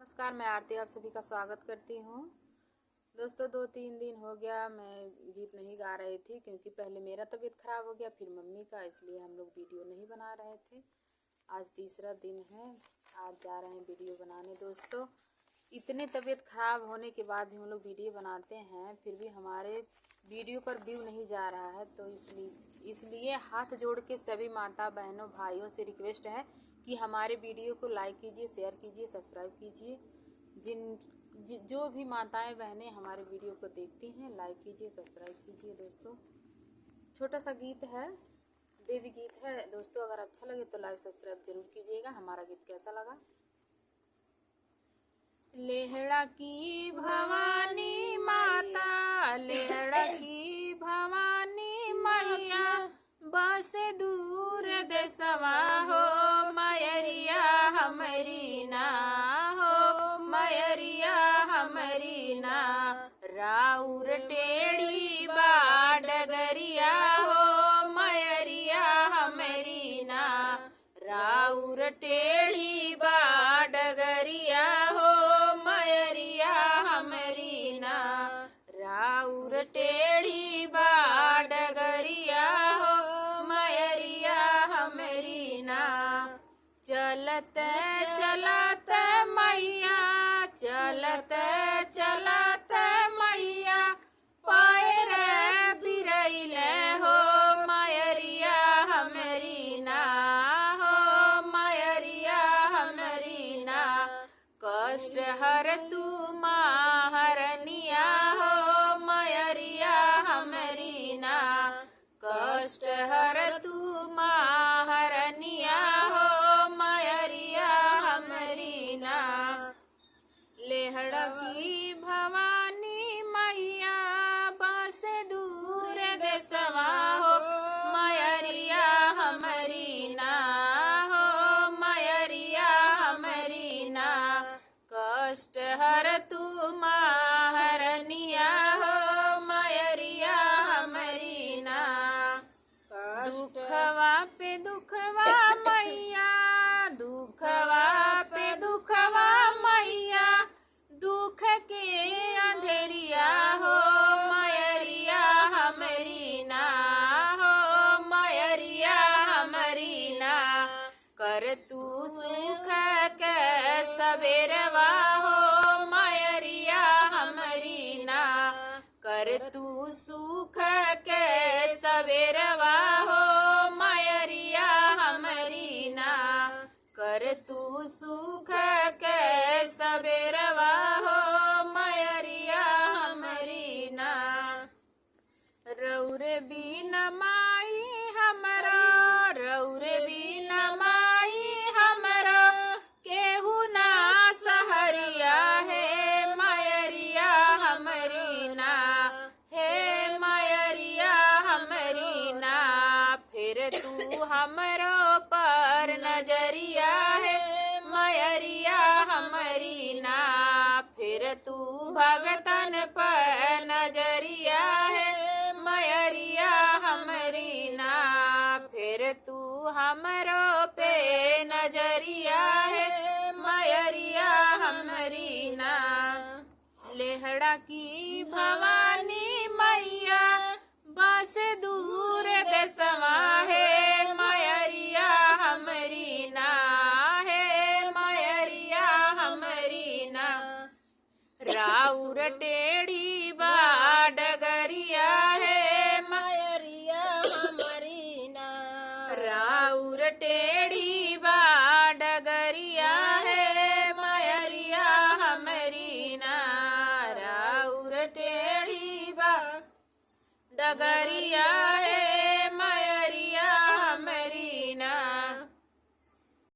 नमस्कार, मैं आरती आप सभी का स्वागत करती हूँ। दोस्तों 2-3 दिन हो गया मैं गीत नहीं गा रही थी क्योंकि पहले मेरा तबीयत ख़राब हो गया फिर मम्मी का, इसलिए हम लोग वीडियो नहीं बना रहे थे। आज तीसरा दिन है, आज जा रहे हैं वीडियो बनाने। दोस्तों इतने तबीयत ख़राब होने के बाद भी हम लोग वीडियो बनाते हैं, फिर भी हमारे वीडियो पर व्यू नहीं जा रहा है। तो इसलिए हाथ जोड़ के सभी माता बहनों भाइयों से रिक्वेस्ट है कि हमारे वीडियो को लाइक कीजिए, शेयर कीजिए, सब्सक्राइब कीजिए। जो भी माताएं बहनें हमारे वीडियो को देखती हैं, लाइक कीजिए, सब्सक्राइब कीजिए। दोस्तों छोटा सा गीत है, देवी गीत है। दोस्तों अगर अच्छा लगे तो लाइक सब्सक्राइब जरूर कीजिएगा। हमारा गीत कैसा लगा? लेहड़ा की भवानी माता, लेहड़ा की भवानी मैया, बस दूर देसवा हो मयरिया हमरी ना, हो मयरिया हमरी ना। राउर टेढ़ी बा डगरिया हो मयरिया हमरी ना, राउर टेढ़ी बा डगरिया हो मयरिया हमरी ना, राउर टेढ़ी बा डगरिया हो मयरिया हमरी ना। चलत चलत मैया, चलत चलत मैया, पैर बिरैले हो मयरिया हमरी ना, हो मयरिया हमरी ना। कष्ट हर तू महारनिया हो मयरिया हमरी ना, कष्ट हर तू महारनिया हो मयरिया हमरी ना। लेहड़ा की भवानी मैया, बस दूर देसवा हो मयरिया हमरी ना, हो मयरिया हमरी ना। कष्ट हर तू महारनिया हो मयरिया हमरी ना। दुखवा पे दुखवा मैया, दुखवा पे दुखवा मैया, दुख के अंधेरिया हो मयरिया हमरी ना, हो मयरिया हमरी ना। कर तू सुख के सवेरवा हो मयरिया हमरी ना, कर तू सुख के सवेरवा हो मयरिया हमरी ना, कर तू सुख के सवेरवा हो मयरिया हमरी ना। रौरे बिना माई हमरा, रौरे बिना माई हमरा, केहू ना सहरिया है मयरिया हमरी ना, हे मयरिया हमरी ना। फिर तू हमरो पर नजरिया है मयरिया हमरी ना, फिर तू भगतन पर नजरिया है मयरिया हमरी ना। फिर तू हमरो पे नजरिया है मयरिया हमरी ना। लेहड़ा की भवानी मैया, बस दूर देसवा है मयरिया हमरी ना, है मयरिया हमरी ना। राउर टेढ़ी बा डगरिया है मयरिया हमरी ना, राउर टेढ़ी बा डगरिया है मयरिया हमरी ना, राउर टेढ़ी बा डगरिया